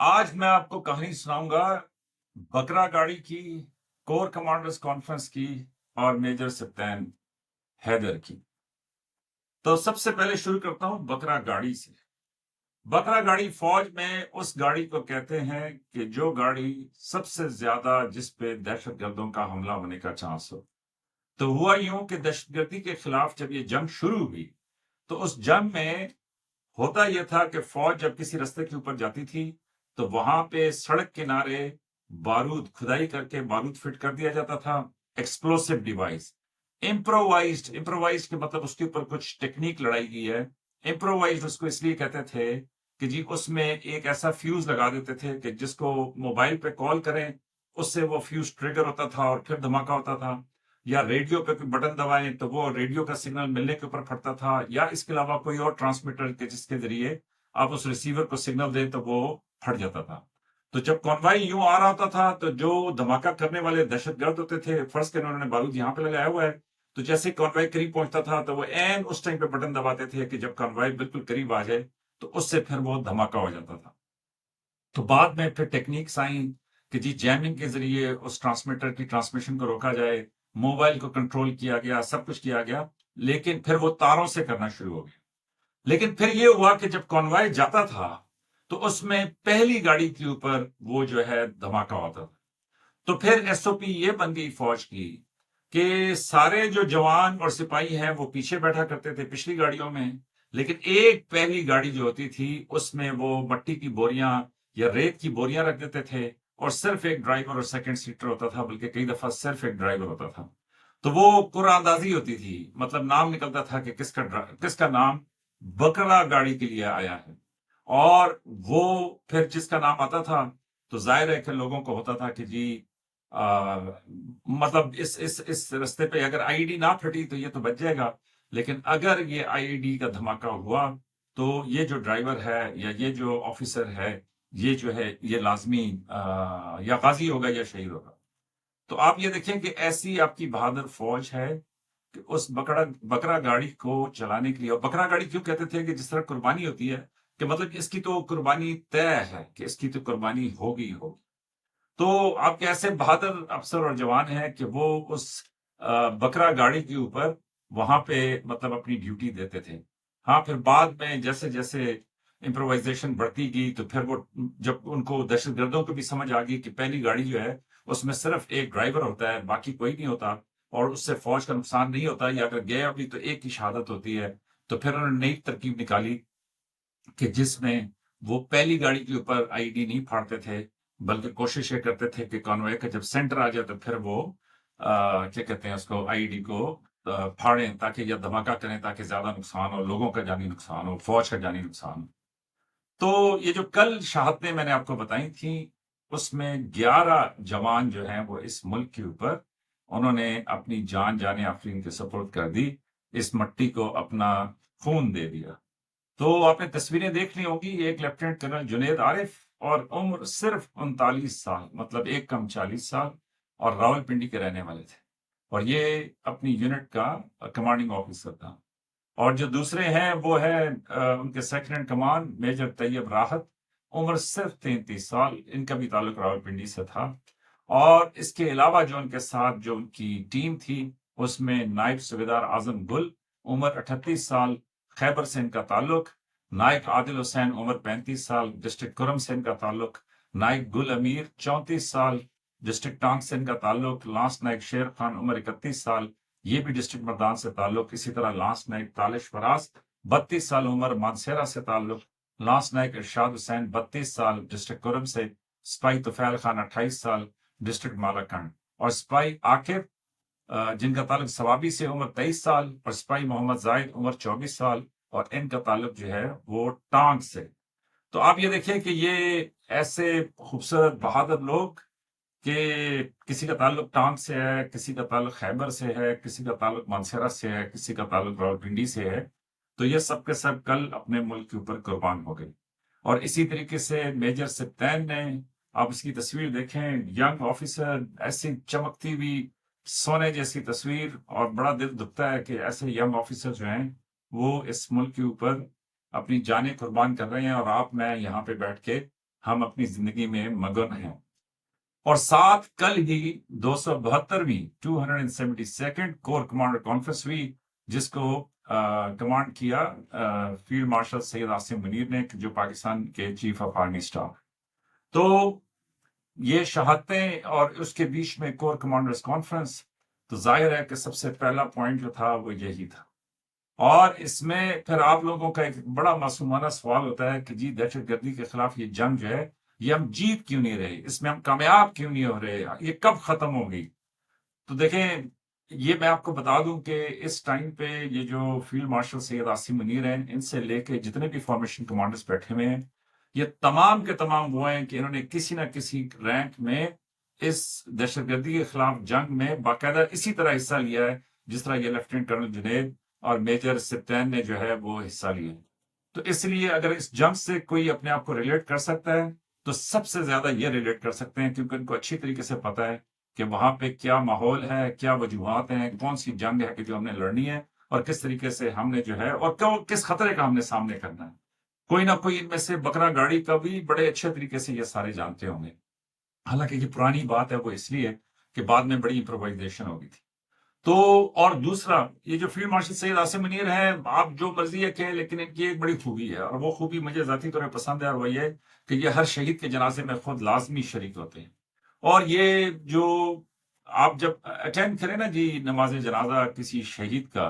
آج میں آپ کو کہانی سناؤں گا بکرا گاڑی کی، کور کمانڈرز کانفرنس کی اور میجر سپتین حیدر کی۔ تو سب سے پہلے شروع کرتا ہوں بکرا گاڑی سے۔ بکرا گاڑی فوج میں اس گاڑی کو کہتے ہیں کہ جو گاڑی سب سے زیادہ جس پہ دہشت گردوں کا حملہ ہونے کا چانس ہو۔ تو ہوا یوں کہ دہشت گردی کے خلاف جب یہ جنگ شروع ہوئی تو اس جنگ میں ہوتا یہ تھا کہ فوج جب کسی رستے کے اوپر جاتی تھی تو وہاں پہ سڑک کنارے بارود کھدائی کر کے بارود فٹ کر دیا جاتا تھا، ایکسپلوسو ڈیوائس۔ امپرووائزڈ کے مطلب اس کے اوپر کچھ ٹیکنیک لڑائی گئی ہے۔ امپرووائزڈ اس کو اس لیے کہتے تھے کہ جی اس میں ایک ایسا فیوز لگا دیتے تھے کہ جس کو موبائل پہ کال کریں اس سے وہ فیوز ٹریگر ہوتا تھا اور پھر دھماکہ ہوتا تھا، یا ریڈیو پہ کوئی بٹن دبائیں تو وہ ریڈیو کا سگنل ملنے کے اوپر پھٹتا تھا، یا اس کے علاوہ کوئی اور ٹرانسمیٹر کے جس کے ذریعے آپ اس ریسیور کو سگنل دیں تو وہ پھٹ جاتا تھا۔ تو جب کانوائی یوں آ رہا ہوتا تھا تو جو دھماکہ کرنے والے دہشت گرد ہوتے تھے، فرض کریں انہوں نے بارود یہاں پہ لگایا ہوا ہے، تو جیسے کانوائی قریب پہنچتا تھا تو وہ عین اس ٹائم پہ بٹن دباتے تھے کہ جب کانوائی بالکل قریب آ جائے تو اس سے پھر وہ دھماکہ ہو جاتا تھا۔ تو بعد میں پھر ٹیکنیکس آئیں کہ جی جیمنگ کے ذریعے اس ٹرانسمیٹر کی ٹرانسمیشن کو روکا جائے، موبائل کو کنٹرول کیا گیا، سب کچھ کیا گیا، لیکن پھر وہ تاروں سے کرنا شروع ہو گیا۔ لیکن پھر یہ ہوا کہ جب کانوائے جاتا تھا تو اس میں پہلی گاڑی کے اوپر وہ جو ہے دھماکہ ہوتا تھا۔ تو پھر ایس او پی یہ بن گئی فوج کی کہ سارے جو جوان اور سپاہی ہیں وہ پیچھے بیٹھا کرتے تھے پچھلی گاڑیوں میں، لیکن ایک پہلی گاڑی جو ہوتی تھی اس میں وہ مٹی کی بوریاں یا ریت کی بوریاں رکھ دیتے تھے، اور صرف ایک ڈرائیور اور سیکنڈ سیٹر ہوتا تھا، بلکہ کئی دفعہ صرف ایک ڈرائیور ہوتا تھا۔ تو وہ قرعہ اندازی ہوتی تھی، مطلب نام نکلتا تھا کہ کس کا نام بکرا گاڑی کے لیے آیا ہے، اور وہ پھر جس کا نام آتا تھا تو ظاہر ہے کہ لوگوں کو ہوتا تھا کہ جی مطلب اس رستے پہ اگر آئی ڈی نہ پھٹی تو یہ تو بچ جائے گا، لیکن اگر یہ آئی ڈی کا دھماکہ ہوا تو یہ جو ڈرائیور ہے یا یہ جو آفیسر ہے یہ جو ہے یہ لازمی یا غازی ہوگا یا شہید ہوگا۔ تو آپ یہ دیکھیں کہ ایسی آپ کی بہادر فوج ہے کہ اس بکرا گاڑی کو چلانے کے لیے، اور بکرا گاڑی کیوں کہتے تھے کہ جس طرح قربانی ہوتی ہے کہ مطلب اس کی تو قربانی طے ہے کہ اس کی تو قربانی ہوگی ہوگی۔ تو آپ کے ایسے بہادر افسر اور جوان ہیں کہ وہ اس بکرا گاڑی کے اوپر وہاں پہ مطلب اپنی ڈیوٹی دیتے تھے۔ ہاں پھر بعد میں جیسے جیسے امپرووائزیشن بڑھتی گئی تو پھر وہ جب ان کو دہشت گردوں کو بھی سمجھ آ گئی کہ پہلی گاڑی جو ہے اس میں صرف ایک ڈرائیور ہوتا ہے، باقی کوئی نہیں ہوتا، اور اس سے فوج کا نقصان نہیں ہوتا، یا اگر گیا بھی تو ایک کی شہادت ہوتی ہے، تو پھر انہوں نے نئی ترکیب نکالی کہ جس میں وہ پہلی گاڑی کے اوپر آئی ڈی نہیں پھاڑتے تھے، بلکہ کوشش یہ کرتے تھے کہ کانوائے کا جب سینٹر آ جائے تو پھر وہ کیا کہتے ہیں اس کو آئی ڈی کو پھاڑیں تاکہ یا دھماکہ کریں تاکہ زیادہ نقصان ہو، لوگوں کا جانی نقصان ہو، فوج کا جانی نقصان ہو۔ تو یہ جو کل شہادتیں میں نے آپ کو بتائی تھیں اس میں 11 جوان جو ہیں وہ اس ملک کے اوپر انہوں نے اپنی جان آفرین کے سپرد کر دی، اس مٹی کو اپنا خون دے دیا۔ تو آپ نے تصویریں دیکھ لی ہوں گی، ایک لیفٹیننٹ کرنل جنید عارف اور عمر صرف 39 سال، مطلب ایک کم 40 سال، اور راول پنڈی کے رہنے والے تھے، اور یہ اپنی یونٹ کا کمانڈنگ آفیسر تھا۔ اور جو دوسرے ہیں وہ ہے ان کے سیکنڈ ان کمانڈ میجر طیب راحت، عمر صرف 33 سال، ان کا بھی تعلق راول پنڈی سے تھا۔ اور اس کے علاوہ جو ان کے ساتھ جو ان کی ٹیم تھی اس میں نائب صوبیدار اعظم گل، عمر 38 سال، خیبر سے ان کا تعلق، نائب عادل حسین، عمر 35 سال، ڈسٹرکٹ کرم سے ان کا تعلق، نائب گل امیر 34 سال، ڈسٹرکٹ ٹانک سے ان کا تعلق، لانس نائب شیر خان، عمر 31 سال، یہ بھی ڈسٹرکٹ مردان سے تعلق، اسی طرح لانس نائب تالش فراز 32 سال، عمر مانسیرا سے تعلق، لانس نائب ارشاد حسین 32 سال، ڈسٹرکٹ کرم سے، سپاہی طفیل خان 28 سال، ڈسٹرکٹ مالاکنڈ، اور سپاہی عاقب جن کا تعلق ثوابی سے، عمر 23 سال، اور سپاہی محمد زاہد، عمر 24 سال، اور ان کا تعلق جو ہے وہ ٹانک سے۔ تو آپ یہ دیکھیں کہ یہ ایسے خوبصورت بہادر لوگ کہ کسی کا تعلق ٹانک سے ہے، کسی کا تعلق خیبر سے ہے، کسی کا تعلق مانسیرا سے ہے، کسی کا تعلق راولپنڈی سے ہے، تو یہ سب کے سب کل اپنے ملک کے اوپر قربان ہو گئے۔ اور اسی طریقے سے میجر سپتین نے، آپ اس کی تصویر دیکھیں، ینگ آفیسر، ایسی چمکتی ہوئی سونے جیسی تصویر، اور بڑا دل دکھتا ہے کہ ایسے ینگ آفیسر جو ہیں وہ اس ملک کے اوپر اپنی جانیں قربان کر رہے ہیں، اور آپ میں یہاں پہ بیٹھ کے ہم اپنی زندگی میں مگن ہیں۔ اور ساتھ کل ہی 272ویں 272nd کور کمانڈر کانفرنس ہوئی، جس کو کمانڈ کیا فیلڈ مارشل سید عاصم منیر نے، جو پاکستان کے چیف آف آرمی اسٹاف۔ تو یہ شہادتیں اور اس کے بیچ میں کور کمانڈرز کانفرنس، تو ظاہر ہے کہ سب سے پہلا پوائنٹ جو تھا وہ یہی تھا۔ اور اس میں پھر آپ لوگوں کا ایک بڑا معصومانہ سوال ہوتا ہے کہ جی دہشت گردی کے خلاف یہ جنگ جو ہے، یہ ہم جیت کیوں نہیں رہے، اس میں ہم کامیاب کیوں نہیں ہو رہے، یہ کب ختم ہوگی؟ تو دیکھیں، یہ میں آپ کو بتا دوں کہ اس ٹائم پہ یہ جو فیلڈ مارشل سید عاصم منیر ہیں، ان سے لے کے جتنے بھی فارمیشن کمانڈرز بیٹھے ہوئے ہیں، یہ تمام کے تمام وہ ہیں کہ انہوں نے کسی نہ کسی رینک میں اس دہشت گردی کے خلاف جنگ میں باقاعدہ اسی طرح حصہ لیا ہے جس طرح یہ لیفٹیننٹ کرنل جنید اور میجر سپتین نے جو ہے وہ حصہ لیا۔ تو اس لیے اگر اس جنگ سے کوئی اپنے آپ کو ریلیٹ کر سکتا ہے تو سب سے زیادہ یہ ریلیٹ کر سکتے ہیں، کیونکہ ان کو اچھی طریقے سے پتا ہے کہ وہاں پہ کیا ماحول ہے، کیا وجوہات ہیں، کون سی جنگ ہے کہ جو ہم نے لڑنی ہے، اور کس طریقے سے ہم نے جو ہے اور کس خطرے کا ہم نے سامنے کرنا ہے۔ کوئی نہ کوئی ان میں سے بکرا گاڑی کا بھی بڑے اچھے طریقے سے یہ سارے جانتے ہوں گے۔ حالانکہ یہ پرانی بات ہے، وہ اس لیے کہ بعد میں بڑی امپرووائزیشن ہو گئی تھی۔ تو اور دوسرا، یہ جو فیلڈ مارشل سید عاصم منیر ہیں، آپ جو مرضی ہے کہیں، لیکن ان کی ایک بڑی خوبی ہے، اور وہ خوبی مجھے ذاتی طور پہ پسند ہے، اور وہ یہ کہ یہ ہر شہید کے جنازے میں خود لازمی شریک ہوتے ہیں۔ اور یہ جو آپ جب اٹینڈ کریں نا جی نماز جنازہ کسی شہید کا،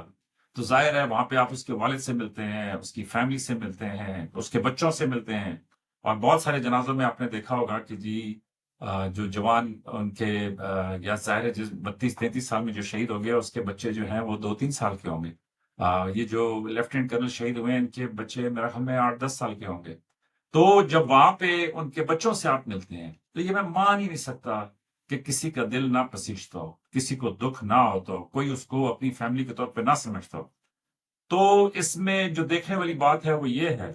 تو ظاہر ہے وہاں پہ آپ اس کے والد سے ملتے ہیں، اس کی فیملی سے ملتے ہیں، اس کے بچوں سے ملتے ہیں۔ اور بہت سارے جنازوں میں آپ نے دیکھا ہوگا کہ جی جو جوان ان کے یا ظاہر ہے جس 32-33 سال میں جو شہید ہو گیا، اس کے بچے جو ہیں وہ 2-3 سال کے ہوں گے۔ یہ جو لیفٹیننٹ کرنل شہید ہوئے ہیں، ان کے بچے میرا خیال میں 8-10 سال کے ہوں گے۔ تو جب وہاں پہ ان کے بچوں سے آپ ملتے ہیں، تو یہ میں مان ہی نہیں سکتا کہ کسی کا دل نہ پسیجتا ہو، کسی کو دکھ نہ ہو، تو کوئی اس کو اپنی فیملی کے طور پہ نہ سمجھتا ہو۔ تو اس میں جو دیکھنے والی بات ہے وہ یہ ہے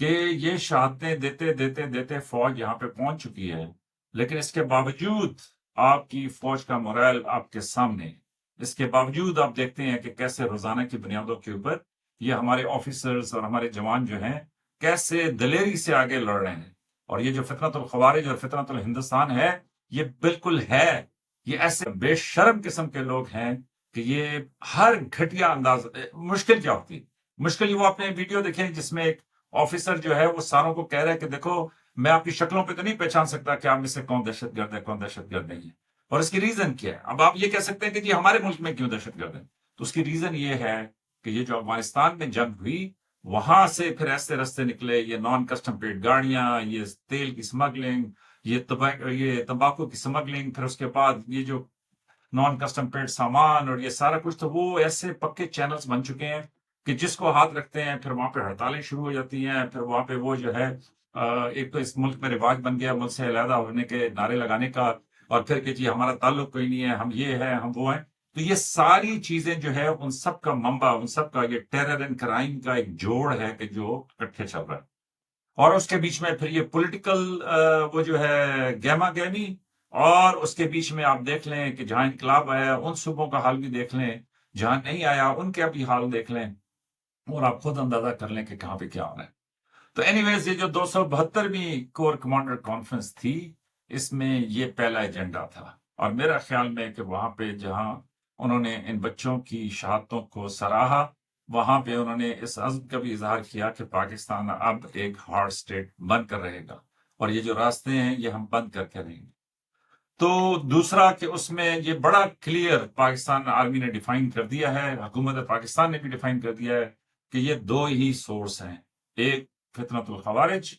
کہ یہ شہادتیں دیتے دیتے دیتے فوج یہاں پہ پہنچ چکی ہے، لیکن اس کے باوجود آپ کی فوج کا مورائل آپ کے سامنے، اس کے باوجود آپ دیکھتے ہیں کہ کیسے روزانہ کی بنیادوں کے اوپر یہ ہمارے آفیسرز اور ہمارے جوان جو ہیں کیسے دلیری سے آگے لڑ رہے ہیں۔ اور یہ جو فتنۃ الخوارج اور فتنۃ الہندوستان ہے، یہ بالکل ہے، یہ ایسے بے شرم قسم کے لوگ ہیں کہ یہ ہر گھٹیا انداز، مشکل کیا ہوتی ہے؟ مشکل یہ وہ اپنے ویڈیو دیکھیں جس میں ایک آفیسر جو ہے وہ ساروں کو کہہ رہا ہے کہ دیکھو، میں آپ کی شکلوں پہ تو نہیں پہچان سکتا کہ آپ میں سے کون دہشت گرد ہے، کون دہشت گرد نہیں ہے، اور اس کی ریزن کیا ہے۔ اب آپ یہ کہہ سکتے ہیں کہ جی ہمارے ملک میں کیوں دہشت گرد ہے، تو اس کی ریزن یہ ہے کہ یہ جو افغانستان میں جنگ ہوئی، وہاں سے پھر ایسے رستے نکلے، یہ نان کسٹم پیڈ گاڑیاں، یہ تیل کی سمگلنگ، یہ تمباکو کی سمگلنگ، پھر اس کے بعد یہ جو نان کسٹم پیڈ سامان اور یہ سارا کچھ، تو وہ ایسے پکے چینلز بن چکے ہیں کہ جس کو ہاتھ رکھتے ہیں پھر وہاں پہ ہڑتالیں شروع ہو جاتی ہیں، پھر وہاں پہ وہ جو ہے ایک تو اس ملک میں رواج بن گیا ملک سے علیحدہ ہونے کے نعرے لگانے کا، اور پھر کہ جی ہمارا تعلق کوئی نہیں ہے، ہم یہ ہے، ہم وہ ہیں۔ تو یہ ساری چیزیں جو ہے ان سب کا منبع، ان سب کا یہ ٹیرر اینڈ کرائم کا ایک جوڑ ہے کہ جو اکٹھے چل رہا ہے۔ اور اس کے بیچ میں پھر یہ پولیٹیکل وہ جو ہے گہما گہمی، اور اس کے بیچ میں آپ دیکھ لیں کہ جہاں انقلاب آیا ان صوبوں کا حال بھی دیکھ لیں، جہاں نہیں آیا ان کے بھی حال دیکھ لیں، اور آپ خود اندازہ کر لیں کہ کہاں پہ کیا ہو رہا ہے۔ تو اینی ویز، یہ جو 272ویں کور کمانڈر کانفرنس تھی، اس میں یہ پہلا ایجنڈا تھا، اور میرا خیال میں کہ وہاں پہ جہاں انہوں نے ان بچوں کی شہادتوں کو سراہا، وہاں پہ انہوں نے اس عزم کا بھی اظہار کیا کہ پاکستان اب ایک ہارڈ اسٹیٹ بن کر رہے گا، اور یہ جو راستے ہیں یہ ہم بند کر کے رہیں گے۔ تو دوسرا کہ اس میں یہ بڑا کلیئر پاکستان آرمی نے ڈیفائن کر دیا ہے، حکومت پاکستان نے بھی ڈیفائن کر دیا ہے کہ یہ دو ہی سورس ہیں، ایک فتنۃ الخوارج،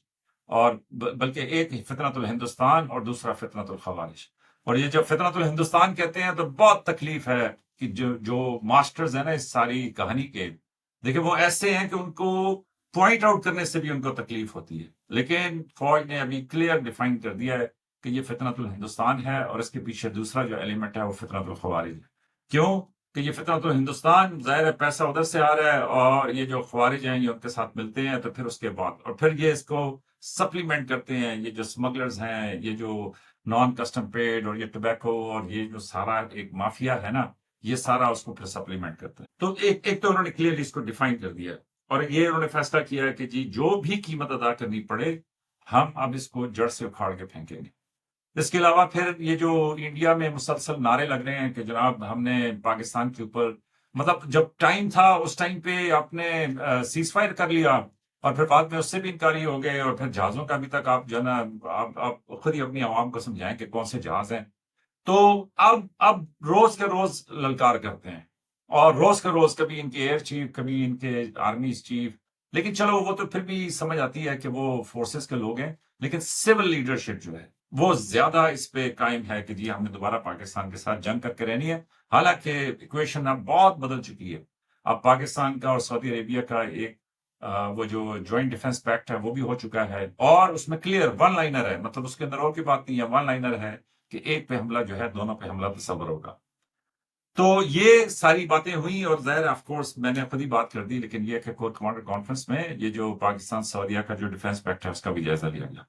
اور بلکہ ایک فتنۃ الہندوستان اور دوسرا فتنۃ الخوارج۔ اور یہ جب فتنۃ الہندوستان کہتے ہیں تو بہت تکلیف ہے کہ جو ماسٹرز ہیں نا اس ساری کہانی کے، دیکھیں وہ ایسے ہیں کہ ان کو پوائنٹ آؤٹ کرنے سے بھی ان کو تکلیف ہوتی ہے، لیکن فوج نے ابھی کلیئر ڈیفائن کر دیا ہے کہ یہ فتنۃ الہندوستان ہے، اور اس کے پیچھے دوسرا جو ایلیمنٹ ہے وہ فتنۃ الخوارج ہے۔ کیوں کہ یہ فتنۃ الہندوستان ظاہر ہے پیسہ ادھر سے آ رہا ہے، اور یہ جو خوارج ہیں یہ ان کے ساتھ ملتے ہیں، تو پھر اس کے بعد اور پھر یہ اس کو سپلیمنٹ کرتے ہیں، یہ جو اسمگلرز ہیں، یہ جو نان کسٹم پیڈ اور یہ ٹوبیکو اور یہ جو سارا ایک مافیا ہے نا، یہ سارا اس کو پھر سپلیمنٹ کرتے ہیں۔ تو ایک تو انہوں نے کلیئرلی اس کو ڈیفائن کر دیا ہے، اور یہ انہوں نے فیصلہ کیا ہے کہ جی جو بھی قیمت ادا کرنی پڑے، ہم اب اس کو جڑ سے اکھاڑ کے پھینکیں گے۔ اس کے علاوہ پھر یہ جو انڈیا میں مسلسل نعرے لگ رہے ہیں کہ جناب ہم نے پاکستان کے اوپر، مطلب جب ٹائم تھا اس ٹائم پہ آپ نے سیز فائر کر لیا، اور پھر بعد میں اس سے بھی انکاری ہو گئے، اور پھر جہازوں کا ابھی تک آپ جو ہے نا آپ خود ہی اپنی عوام کو سمجھائیں کہ کون سے جہاز ہیں۔ تو اب روز کے روز للکار کرتے ہیں، اور روز کے روز کبھی ان کے ایئر چیف، کبھی ان کے آرمی چیف، لیکن چلو وہ تو پھر بھی سمجھ آتی ہے کہ وہ فورسز کے لوگ ہیں، لیکن سول لیڈرشپ جو ہے وہ زیادہ اس پہ قائم ہے کہ جی ہم نے دوبارہ پاکستان کے ساتھ جنگ کر کے رہنی ہے، حالانکہ ایکویشن اب بہت بدل چکی ہے۔ اب پاکستان کا اور سعودی عربیہ کا ایک وہ جو جوائنٹ ڈیفنس پیکٹ ہے وہ بھی ہو چکا ہے، اور اس میں کلیئر ون لائنر ہے، مطلب اس کے اندر اور کی بات نہیں ہے، ون لائنر ہے کہ ایک پہ حملہ جو ہے دونوں پہ حملہ تصور ہوگا۔ تو یہ ساری باتیں ہوئیں، اور ظاہر آف کورس میں نے خود ہی بات کر دی، لیکن یہ کہ کور کمانڈر کانفرنس میں یہ جو پاکستان سعودیہ کا جو ڈیفنس پیکٹ ہے اس کا بھی جائزہ لیا گیا۔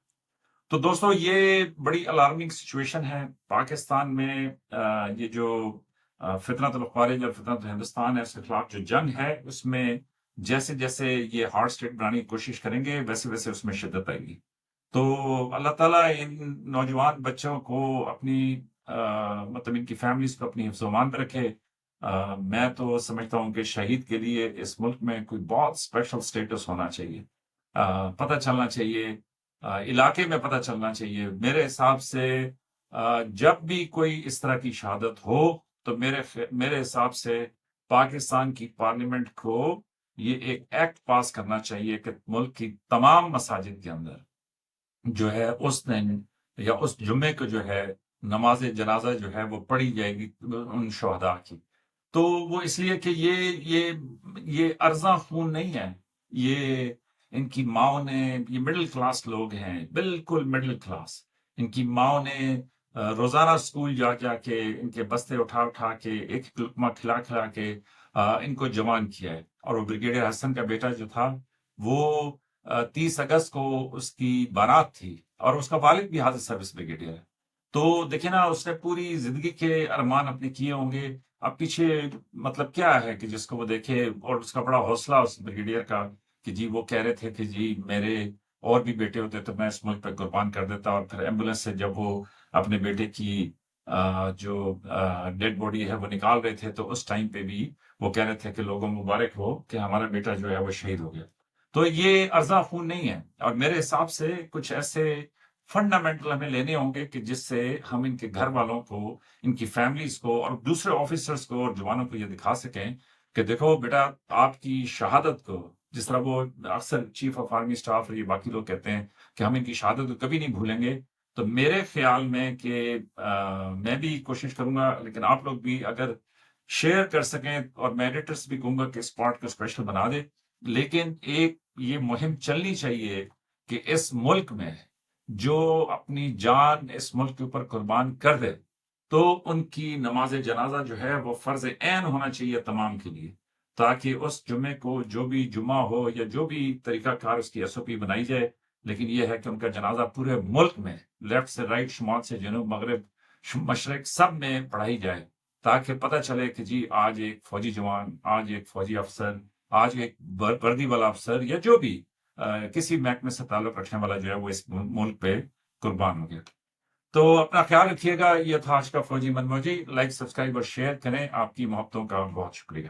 تو دوستو یہ بڑی الارمنگ سچویشن ہے پاکستان میں۔ یہ جو فتنۃ الخوارج اور فتنۃ ہندوستان ہے، اس کے خلاف جو جنگ ہے، اس میں جیسے جیسے یہ ہارڈ اسٹیٹ بنانے کی کوشش کریں گے ویسے ویسے اس میں شدت آئے گی۔ تو اللہ تعالیٰ ان نوجوان بچوں کو اپنی مطلب ان کی فیملیز کو اپنی حفظ و امان پہ رکھے۔ میں تو سمجھتا ہوں کہ شہید کے لیے اس ملک میں کوئی بہت اسپیشل سٹیٹس ہونا چاہیے، پتہ چلنا چاہیے، علاقے میں پتہ چلنا چاہیے۔ میرے حساب سے جب بھی کوئی اس طرح کی شہادت ہو تو میرے حساب سے پاکستان کی پارلیمنٹ کو یہ ایک ایکٹ پاس کرنا چاہیے کہ ملک کی تمام مساجد کے اندر جو ہے اس دن یا اس جمعے کو جو ہے نماز جنازہ جو ہے وہ پڑھی جائے گی ان شہداء کی۔ تو وہ اس لیے کہ یہ ارزاں خون نہیں ہے، یہ ان کی ماؤں نے، یہ مڈل کلاس لوگ ہیں، بالکل مڈل کلاس، ان کی ماؤں نے روزانہ اسکول جا جا کے ان کے بستے اٹھا اٹھا کے ایک لقمہ کھلا کھلا کے ان کو جوان کیا ہے۔ اور وہ بریگیڈیئر حسن کا بیٹا جو تھا وہ 30 اگست کو اس کی بارات تھی، اور اس کا والد بھی حاضر سروس بریگیڈیئر ہے۔ تو دیکھیں نا، اس نے پوری زندگی کے ارمان اپنے کیے ہوں گے، اب پیچھے مطلب کیا ہے کہ جس کو وہ دیکھے، اور اس کا بڑا حوصلہ اس بریگیڈیئر کا کہ جی وہ کہہ رہے تھے کہ جی میرے اور بھی بیٹے ہوتے تو میں اس ملک پہ قربان کر دیتا۔ اور پھر ایمبولینس سے جب وہ اپنے بیٹے کی جو ڈیڈ باڈی ہے وہ نکال رہے تھے تو اس ٹائم پہ بھی وہ کہہ رہے تھے کہ لوگوں مبارک ہو کہ ہمارا بیٹا جو ہے وہ شہید ہو گیا۔ تو یہ ارزاں خون نہیں ہے، اور میرے حساب سے کچھ ایسے فنڈامنٹل ہمیں لینے ہوں گے کہ جس سے ہم ان کے گھر والوں کو، ان کی فیملیز کو، اور دوسرے آفیسرز کو اور جوانوں کو یہ دکھا سکیں کہ دیکھو بیٹا، آپ کی شہادت کو، جس طرح وہ اکثر چیف آف آرمی اسٹاف اور یہ باقی لوگ کہتے ہیں کہ ہم ان کی شہادت کو کبھی نہیں بھولیں گے، تو میرے خیال میں کہ میں بھی کوشش کروں گا، لیکن آپ لوگ بھی اگر شیئر کر سکیں، اور میں ایڈیٹرز بھی کہوں گا کہ اس پارٹ کو اسپیشل بنا دے، لیکن ایک یہ مہم چلنی چاہیے کہ اس ملک میں جو اپنی جان اس ملک کے اوپر قربان کر دے تو ان کی نماز جنازہ جو ہے وہ فرض عین ہونا چاہیے تمام کے لیے، تاکہ اس جمعے کو جو بھی جمعہ ہو یا جو بھی طریقہ کار اس کی ایس او پی بنائی جائے، لیکن یہ ہے کہ ان کا جنازہ پورے ملک میں لیفٹ سے رائٹ، شمال سے جنوب، مغرب، مشرق، سب میں پڑھائی جائے، تاکہ پتہ چلے کہ جی آج ایک فوجی جوان، آج ایک فوجی افسر، آج ایک وردی والا افسر، یا جو بھی کسی محکمے سے تعلق رکھنے والا جو ہے وہ اس ملک پہ قربان ہو گیا۔ تو اپنا خیال رکھیے گا۔ یہ تھا آج کا فوجی من موجی۔ لائک، سبسکرائب اور شیئر کریں۔ آپ کی محبتوں کا بہت شکریہ۔